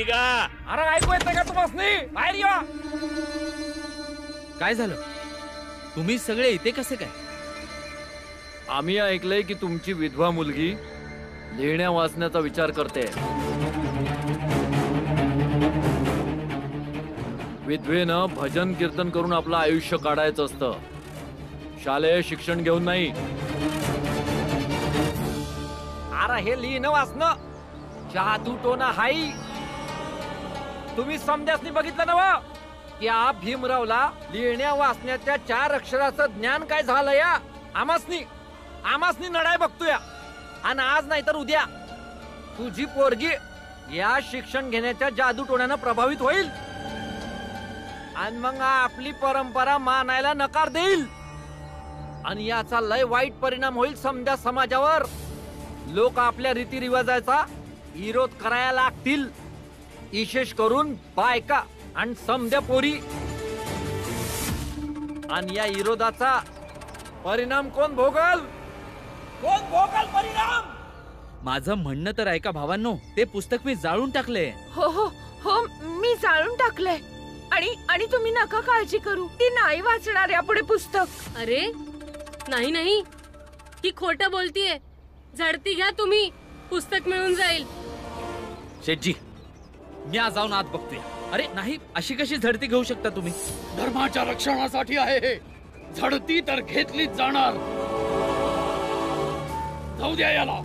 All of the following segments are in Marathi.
निघा. अरे ऐकू येतंय का तुम्हाला? बाहेर या. काय झालं? तुम्ही सगळे इथे कसे काय? आम्ही ऐकलंय की तुमची विधवा मुलगी लिहिण्या वाचण्याचा विचार करते. विधवेनं भजन कीर्तन करून आपलं आयुष्य काढायचं असतं, शालेय शिक्षण घेऊन नाही. अरे हे लिहिणं वाचणं जादू टोना हाई. तुम्ही समजासनी बघितलं ना की आ भीमरावला लिहिण्या वाचण्याच्या 4 अक्षराचं ज्ञान काय झालं या. आमासनी नडाय बघतोया. आणि आज नाही तर उद्या तुझी पोरगी या शिक्षण घेण्याच्या जादू टोण्यानं प्रभावित होईल आणि मग आपली परंपरा मानायला नकार देईल आणि याचा लय वाईट परिणाम होईल समजा समाजावर. लोक आपल्या रीतिरिवाजाचा विरोध करायला लागतील, विशेष करून बायका आणि समध्या पोरी. आणि या विरोधाचा परिणाम कोण भोगल? परिणाम? माझं म्हणणं तर ऐका भावांनो, ते पुस्तक मी जाळून टाकले. हो हो हो, मी जाळून टाकलंय. आणि तुम्ही नका काळजी करू, ती नाही वाचणार यापुढे पुस्तक. अरे नाही नाही, ही खोटं बोलतीये. झडती घ्या तुम्ही, पुस्तक मिळून जाईल. शेठजी, मी आज जाऊन आत बघतोय. अरे नाही, अशी कशी झडती घेऊ शकता तुम्ही? धर्माच्या रक्षणासाठी आहे हे. झडती तर घेतलीच जाणार. जाऊ द्या याला.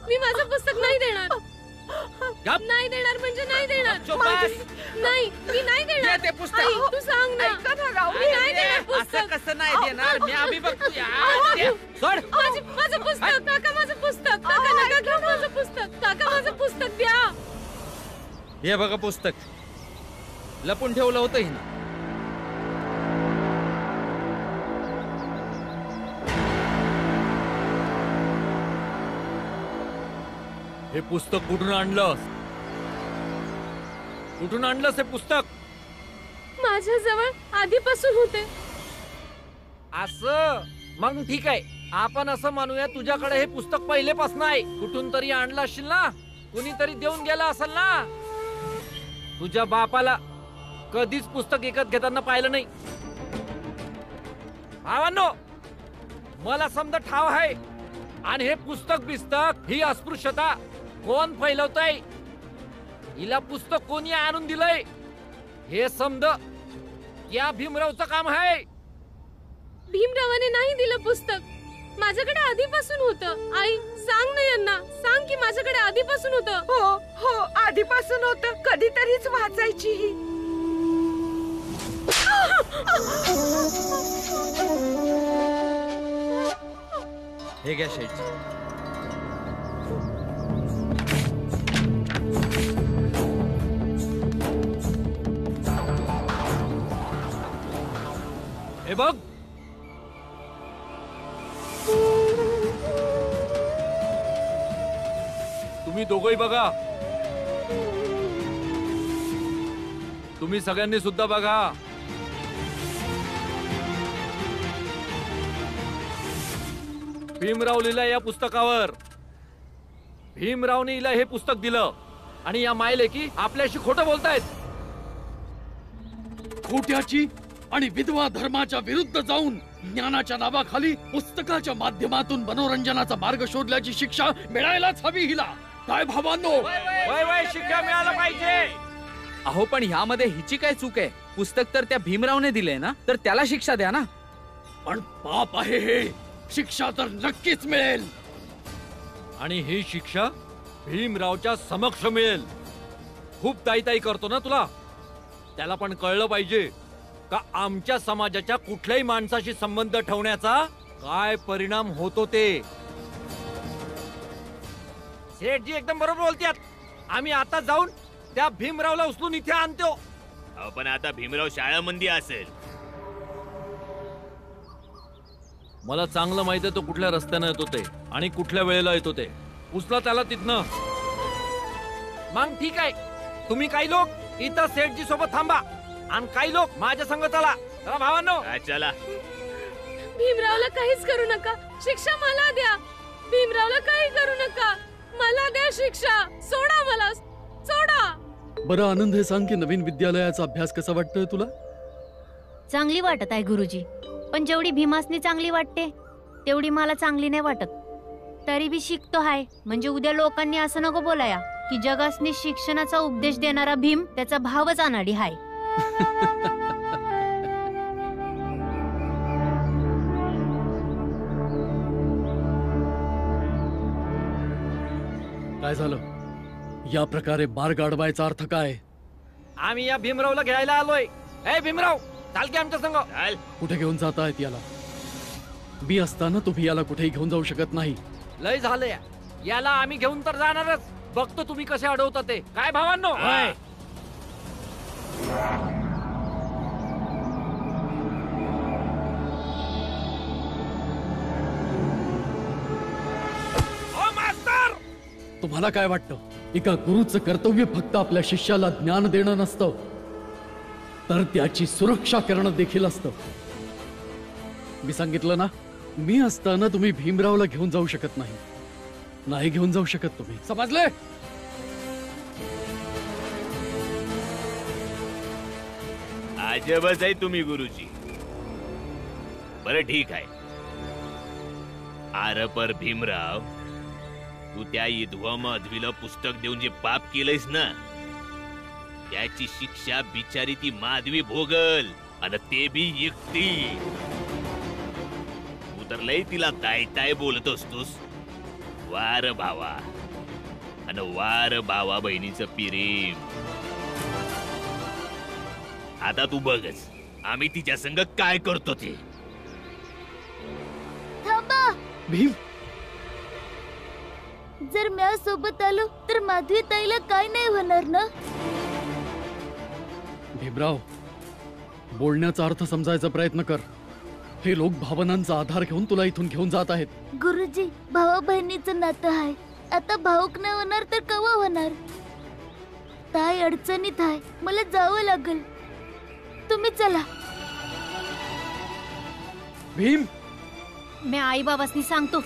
मी माझं पुस्तक नाही देणार. नाही देणार म्हणजे नाही देणार. नाही, मी नाही देणार ते पुस्तक. तू सांग ना. मी नाही देणार पुस्तक. असं कसं नाही देणार? मी आम्ही बघतोय. सोड माझं पुस्तक. काका माझं पुस्तक. काका नका घेऊ माझं पुस्तक. काका माझं पुस्तक द्या. हे बघा पुस्तक, लपून ठेवलं होतं हिनं. हे पुस्तक कुठून आणलंस? कुठून आणलंस हे पुस्तक? माझ्या जवळ आधीपासून होते. असं मग ठीक आहे, आपण असं म्हणूया तुझ्याकडे हे पुस्तक पहिलेपासून आहे. कुठून तरी आणलं असशील ना, कुणीतरी देऊन गेला असेल ना. तुझ्या बापाला कधीच पुस्तक विकत घेताना पाहिलं नाही. भावांनो, मला समजा ठाव आहे. आणि हे पुस्तक ही अस्पृश्यता कोण फैलवतय, हिला पुस्तक कोणी आणून दिलंय हे समज या भीमरावचं काम आहे. भीमरावाने नाही दिलं पुस्तक, माझ्याकडे आधीपासून होतं. आई सांग ना यांना, सांग की माझ्याकडे आधीपासून होतं. हो हो, आधीपासून होतं. कधीतरीच वाचायची ही. हे घ्या शेठजी. हे बघ, तुम्ही दोघंही बघा. तुम्ही सगळ्यांनी सुद्धा बघा. भीमराव लिहिला या पुस्तकावर. भीमरावने हिला हे पुस्तक दिलं आणि या मायलेकी आपल्याशी खोटं बोलतायत. खोट्याची आणि विधवा धर्माच्या विरुद्ध जाऊन ज्ञानाच्या नावाखाली पुस्तकाच्या माध्यमातून मनोरंजनाचा मार्ग शोधल्याची शिक्षा मिळायलाच हवी हिला. काय भावांनो? वय वय शिक्षा मिळायला पाहिजे. अहो पण ह्यामध्ये हिची काय चूक आहे? पुस्तक तर त्या भीमरावने दिले ना, तर त्याला शिक्षा द्या ना. पण पाप आहे हे. शिक्षा तर नक्कीच मिळेल. आणि ही शिक्षा भीमरावच्या समक्ष मिळेल. खूप ताई करतो ना तुला. त्याला पण कळलं पाहिजे का आमच्या समाजाच्या कुठल्याही माणसाशी संबंध ठेवण्याचा काय परिणाम होतो ते. सेठजी एकदम बरोबर बोलतात. आम्ही आता जाऊन त्या भीमरावला उचलून इथे आणतो. पण आता भीमराव शाळामंदी असेल. मला चांगलं माहिती आहे तो कुठल्या रस्त्यानं येतो ते आणि कुठल्या वेळेला येतो ते. उचला त्याला तिथनं. मग ठीक आहे. तुम्ही काही लोक इथं सेठजी सोबत थांबा आणि काही लोक माझ्या संग चला. चला भावांनो. चला. भीमरावला काहीच करू नका. शिक्षा मला द्या. भीमरावला काही करू नका. मला द्या शिक्षा. सोडा मला. सोडा. बरं आनंद, हे सांग की नवीन विद्यालयाचा अभ्यास कसा वाटतोय तुला? चांगली वाटत आहे गुरुजी, पण जेवढी भीमासनी चांगली वाटते तेवढी मला चांगली नाही वाटत. तरी बी शिकतो हाय, म्हणजे उद्या लोकांनी असं नको बोलाया की जगासनी शिक्षणाचा उपदेश देणारा भीम त्याचा भावच अनाडी हाय. काय झालं? या प्रकारे मार्ग अडवायचा अर्थ काय? आम्ही या भीमरावला घ्यायला आलोय. ए भीमराव, चाल की आमच्या संग. कुठे घेऊन जात आहेत याला? मी असताना तुम्ही याला कुठेही घेऊन जाऊ शकत नाही. लय झालंय. याला आम्ही घेऊन तर जाणारच. बघतो तुम्ही कसे अडवता ते. काय भावांनो? तुम्हाला काय वाटतं? एका गुरुचं कर्तव्य फक्त आपल्या शिष्याला ज्ञान देणं नसतं, तर त्याची सुरक्षा करणं देखील असतं. मी सांगितलं ना, मी असताना तुम्ही भीमरावला घेऊन जाऊ शकत नाही घेऊन जाऊ शकत तुम्ही. समजले? अजबच आहे तुम्ही गुरुजी. बरं ठीक आहे. आर पर भीमराव, तू त्या विधवा माधवीला पुस्तक देऊन जे पाप केलंयस ना, त्याची शिक्षा बिचारी ती माधवी भोगल. आणि ते बी एकटी. तू तर लय तिला ताय बोलत असतोस. वार भावा आणि वार भावा बहिणीचं प्रेम. आता तू बघच आम्ही तिच्या संग काय करतो ते. थांबा. भीम, जर म्या सोबत आलो तर माधवी ताईला काय नाही होणार ना? भीमराव, बोलण्याचा अर्थ समजायचा प्रयत्न कर. हे लोक भावनांचा आधार घेऊन तुला इथून घेऊन जात आहेत. गुरुजी, भावा बहिणीचं नातं आहे. आता भाऊक नाही होणार तर कवा होणार? ताई अडचणीत आहे. मला जावं लागल. तुम्ही चला. भीम, मी आई बाबासनी सांगतो.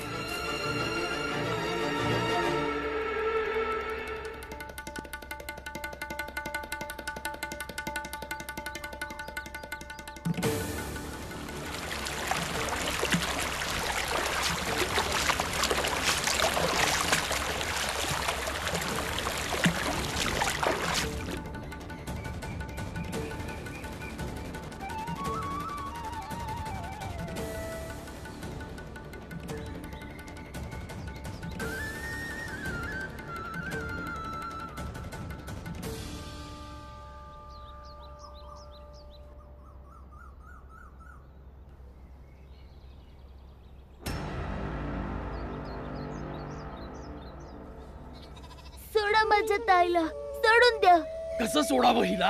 सोडा माझ्या ताईला. सोडून द्या. कसं सोडावं हिला?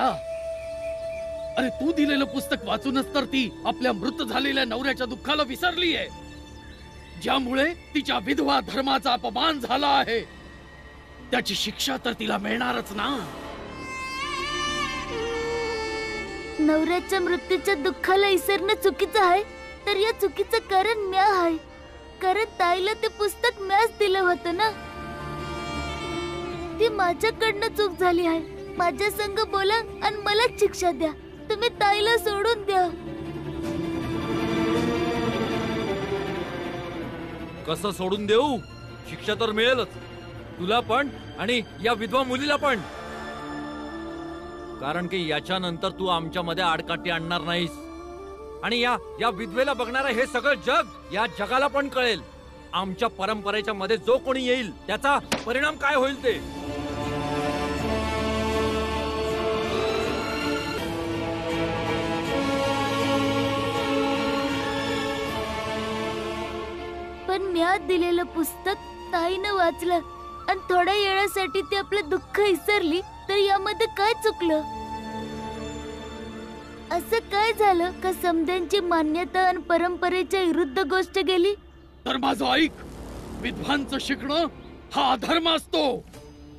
अरे तू दिलेलं पुस्तक वाचूनच तर ती आपल्या मृत झालेल्या नवऱ्याच्या दुःखाला विसरली आहे, ज्यामुळे तिच्या विधवा धर्माचा अपमान झाला आहे. त्याची शिक्षा तर तिला मिळणारच ना. नवऱ्याच्या मृत्यूच्या दुःखाला विसरणं चुकीचं आहे, तर या चुकीचं कारण म्या आहे. कारण ताईला ते पुस्तक म्याच दिलं होतं ना. ती माझ्याकडनं चूक झाली आहे. माझ्या संग बोला आणि मला शिक्षा द्या. तुम्ही ताईला सोडून द्या. कसं सोडून देऊ? शिक्षा तर मिळेलच, तुला पण आणि या विधवा मुलीला पण. कारण की याच्यानंतर तू आमच्या मध्ये आडकाठी आणणार नाहीस. आणि या विधवेला बघणारं हे सगळं जग, या जगाला पण कळेल आमच्या परंपरेच्या मध्ये जो कोणी येईल त्याचा परिणाम काय होईल ते. पण म्या दिलेलं पुस्तक ताईनं वाचलं आणि थोड्या वेळासाठी ती आपलं दुःख विसरली, तर यामध्ये काय चुकलं? असं काय झालं का समध्यांची मान्यता आणि परंपरेच्या विरुद्ध गोष्ट गेली? तर माझं ऐक, विद्वांचं शिकणं हा अधर्म असतो.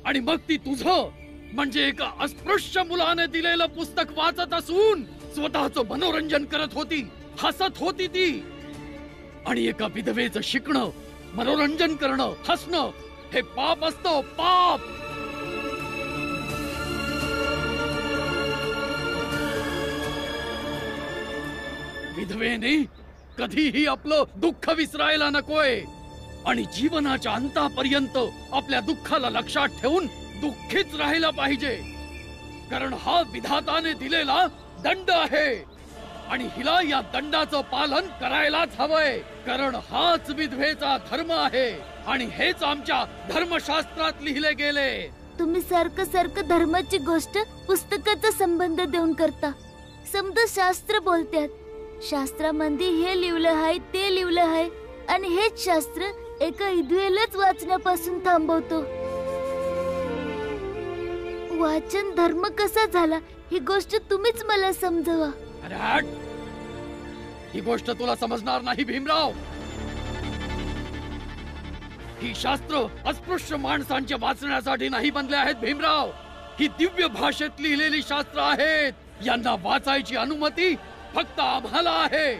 आणि मग ती तुझं म्हणजे एका अस्पृश्य मुलाने दिलेलं पुस्तक वाचत असून स्वतःचं मनोरंजन करत होती, हसत होती ती. आणि एका विधवेचं शिकणं, मनोरंजन करणं, हसणं हे पाप असतं, पाप. विधवेने कधीही आपलं दुःख विसरायला नकोय आणि जीवनाच्या अंतापर्यंत आपल्या दुःखाला लक्षात ठेवून दुःखीच राहायला पाहिजे. कारण हा विधाताने दिलेला दंड आहे आणि हिला या दंडाचं पालन करायलाच हवंय. कारण हाच विधवेचा धर्म आहे आणि हेच आमच्या धर्मशास्त्रात लिहिले गेले. तुम्ही सारखं सारखं धर्माची गोष्ट पुस्तकाचा संबंध देऊन करता. समजा शास्त्र बोलतात, शास्त्रामध्ये हे लिहिलं आहे, ते लिहिलं आहे आणि हेच शास्त्र एका विधवेलाच वाचण्यापासून थांबवतो. वाचन धर्म कसा झाला ही गोष्ट तुम्हीच मला समजवा. अरे हट! ही गोष्ट तुला समजणार नाही भीमराव. ही शास्त्र अस्पृश्य माणसांच्या वाचण्यासाठी नाही बनले आहेत भीमराव. ही दिव्य भाषेत लिहिलेली शास्त्र आहेत. यांना वाचायची अनुमती फक्त आम्हाला आहे,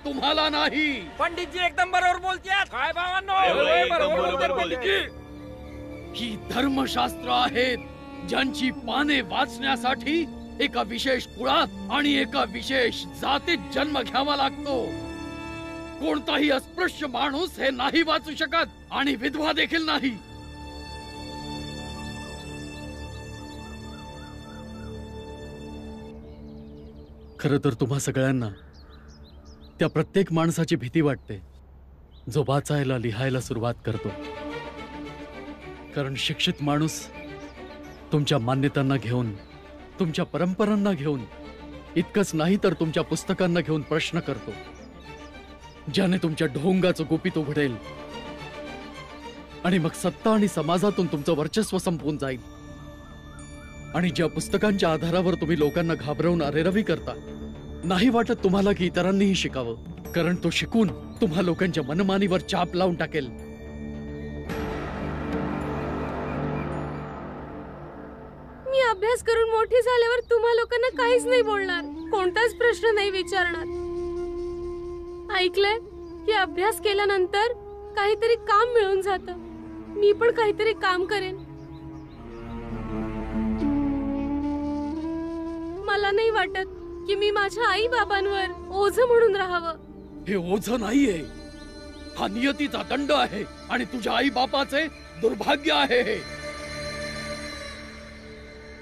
तुम्हाला नाही. पंडितजी एकदम बरोबर बोलतात. काय भावांनो, बरोबर पंडितजी. ही धर्मशास्त्र आहेत ज्यांची पाने वाचण्यासाठी एका विशेष कुळात आणि एका विशेष जातीत जन्म घ्यावा लागतो. कोणताही अस्पृश्य माणूस हे नाही वाचू शकत आणि विधवा देखील नाही. खरं तर तुम्हा सगळ्यांना त्या प्रत्येक माणसाची भीती वाटते जो वाचायला लिहायला सुरुवात करतो. कारण शिक्षित माणूस तुमच्या मान्यतांना घेऊन, तुमच्या परंपरांना घेऊन, इतकंच नाही तर तुमच्या पुस्तकांना घेऊन प्रश्न करतो, ज्याने तुमच्या ढोंगाचं गुपित उघडेल आणि मग सत्ता आणि समाजातून तुमचं वर्चस्व संपवून जाईल. आणि ज्या पुस्तकांच्या आधारावर तुम्ही लोकांना घाबरवून अरेरवी करता, नाही वाटत तुम्हाला की इतरांनीही शिकावं, कारण तो शिकून तुम्हा लोकांच्या मनमानीवर चाप लावून टाकेल. मी अभ्यास करून मोठी झाल्यावर तुम्हा लोकांना काहीच नाही बोलणार, कोणताच प्रश्न नाही विचारणार. ऐकलंय की अभ्यास केल्यानंतर काहीतरी काम मिळून जातं. मी पण काहीतरी काम करेन. मला नाही वाटत की मी माझ्या आई बाबांवर ओझ म्हणून राहावं. हे ओझ नाहीये, हा नियतीचा दंड आहे आणि तुझ्या आई बापाचे दुर्भाग्य आहे.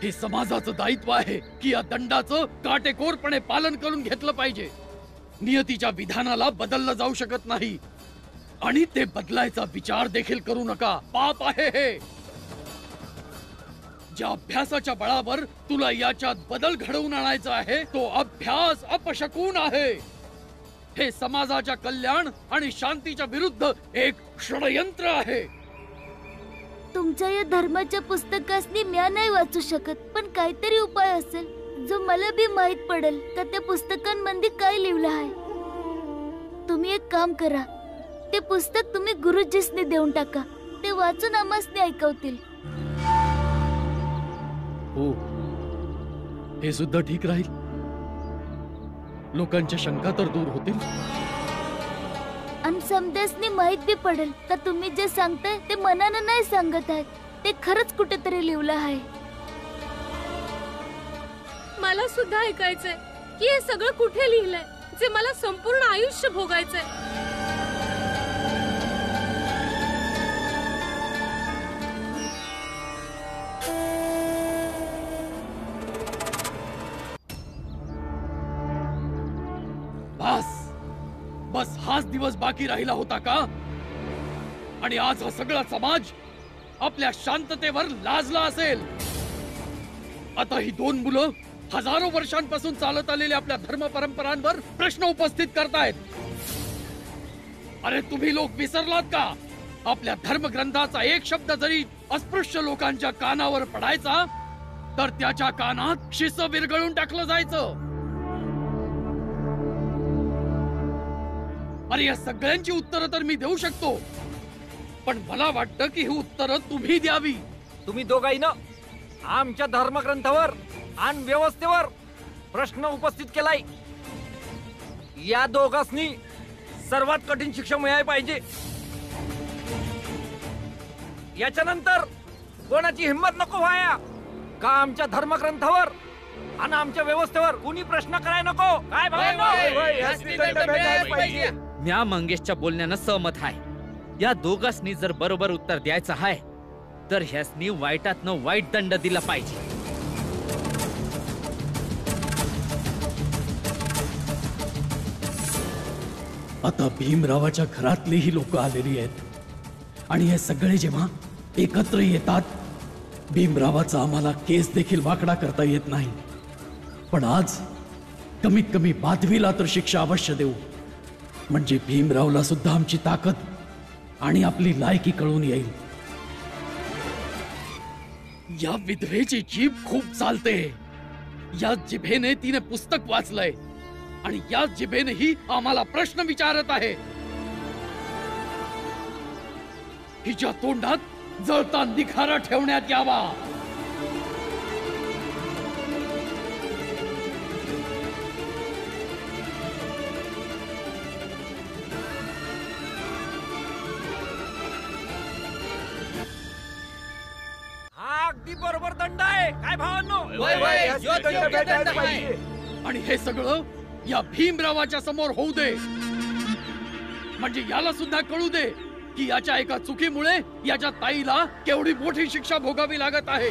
हे समाजाचं दायित्व आहे की या दंडाचं काटेकोरपणे पालन करून घेतलं पाहिजे. नियतीच्या विधानाला बदललं जाऊ शकत नाही आणि ते बदलायचा विचार देखील करू नका. पाप आहे हे. ज्या अभ्यासाच्या बळावर तुला याच्यात बदल घडवून आणायचा आहे तो अभ्यास अपशकुन आहे. हे समाजाच्या कल्याण आणि शांतीच्या विरुद्ध एक षडयंत्र आहे. तुमच्या या धर्माच्या पुस्तकासनी म्या नाही वाचू शकत, पण काहीतरी उपाय असेल जो मला बी माहित पडेल का त्या पुस्तकांमध्ये काय लिहिलं आहे. तुम्ही एक काम करा, ते पुस्तक तुम्ही गुरुजीसनी देऊन टाका, ते वाचून आम्हासनी ऐकवतील. हो, हे सुद्धा ठीक राहील. लोकांच्या शंका तर दूर होतील आणि समध्यासनी माहित बी पडेल का तुम्ही जे सांगताय ते मनानं नाही सांगत आहे, ते खरंच कुठेतरी लिहिलं आहे. मला सुद्धा ऐकायचंय की हे सगळं कुठे लिहिलंय जे मला संपूर्ण आयुष्य भोगायचंय. हाच दिवस बाकी राहिला होता का? आणि आज हा सगळा समाज आपल्या शांततेवर लाजला असेल. आता ही दोन मुलं हजारो वर्षांपासून चालत आलेल्या आपल्या धर्म परंपरांवर प्रश्न उपस्थित करतायत. अरे तुम्ही लोक विसरलात का? आपल्या धर्मग्रंथाचा एक शब्द जरी अस्पृश्य लोकांच्या कानावर पडायचा तर त्याच्या कानात शिस विरघळून टाकलं जायचं. अरे या सगळ्यांची उत्तरं तर मी देऊ शकतो, पण मला वाटतं की ही उत्तरं तुम्ही द्यावी. तुम्ही दोघाही ना आमच्या धर्मग्रंथावर आणि व्यवस्थेवर प्रश्न उपस्थित केलाय. या दोघांनी सर्वात कठीण शिक्षा मिळाली पाहिजे. याच्यानंतर कोणाची हिंमत नको व्हाया का आमच्या धर्मग्रंथावर आणि आमच्या व्यवस्थेवर कुणी प्रश्न करायला नको. काय म्या मंगेशच्या बोलण्यानं सहमत आहे. या दोघांनी जर बरोबर उत्तर द्यायचं आहे तर ह्यासनी वाईटातनं वाईट दंड दिला पाहिजे. आता भीमरावाच्या घरातलीही लोक आलेली आहेत आणि हे सगळे जेव्हा एकत्र येतात, भीमरावाचा आम्हाला केस देखील वाकडा करता येत नाही. पण आज कमीत कमी माधवीला तर शिक्षा अवश्य देऊ, म्हणजे भीमरावला सुद्धा आमची ताकद आणि आपली लायकी कळून येईल. या विधवेची जीभ खूप चालते. या जिभेने तिने पुस्तक वाचलंय आणि या जिभेनेही आम्हाला प्रश्न विचारत आहे. हिच्या तोंडात जळता निखारा ठेवण्यात यावा. हा अगदी बरोबर दंड आहे. काय भावांनो? आणि हे सगळं या भीमरावाच्या समोर होऊ दे, म्हणजे याला सुद्धा कळू दे की याच्या एका चुकीमुळे याच्या ताईला केवढी मोठी शिक्षा भोगावी लागत आहे.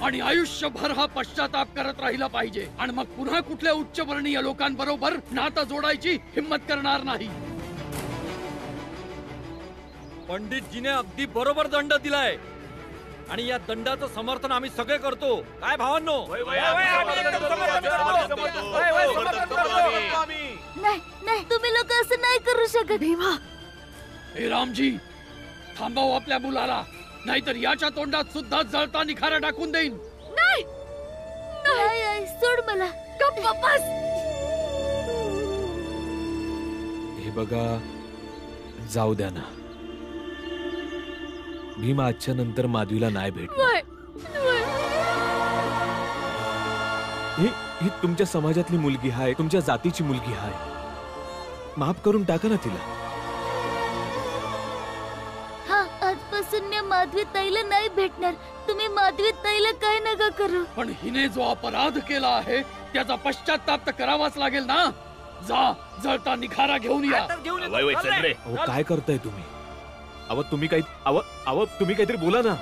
आणि आयुष्यभर हा पश्चाताप करत राहिला पाहिजे आणि मग पुन्हा कुठल्या उच्चवर्णीय लोकांबरोबर नातं जोडायची हिम्मत करणार नाही. पंडितजीने अगदी बरोबर दंड दिलाय आणि या दंडाचं समर्थन आम्ही सगळे करतो. काय भावांनो? नाही, तुम्ही लोक असं नाही करू शकत. भीमा, हे रामजी, थांबव आपल्या मुलाला, नाहीतर याच्या तोंडात सुद्धा जळता निखारा टाकून देईन. नाही, आई, सोड मला. गप्प बस. हे बघा, जाऊ द्या ना. भीमा आजच्या नंतर माधवीला नाही भेटणार. ही तुमच्या समाजातली मुलगी आहे, तुमच्या जातीची मुलगी आहे. माफ करून टाका ना तिला. हा, आजपासून मी माधवी ताईला नाही भेटणार. तुम्ही माधवी ताईला काय नका करू. पण हिने जो अपराध केला आहे त्याचा पश्चाताप तर करावाच लागेल ना. जा, जळता निखारा घेऊन या. काय करताय तुम्ही? तुम्ही काहीतरी बोला ना.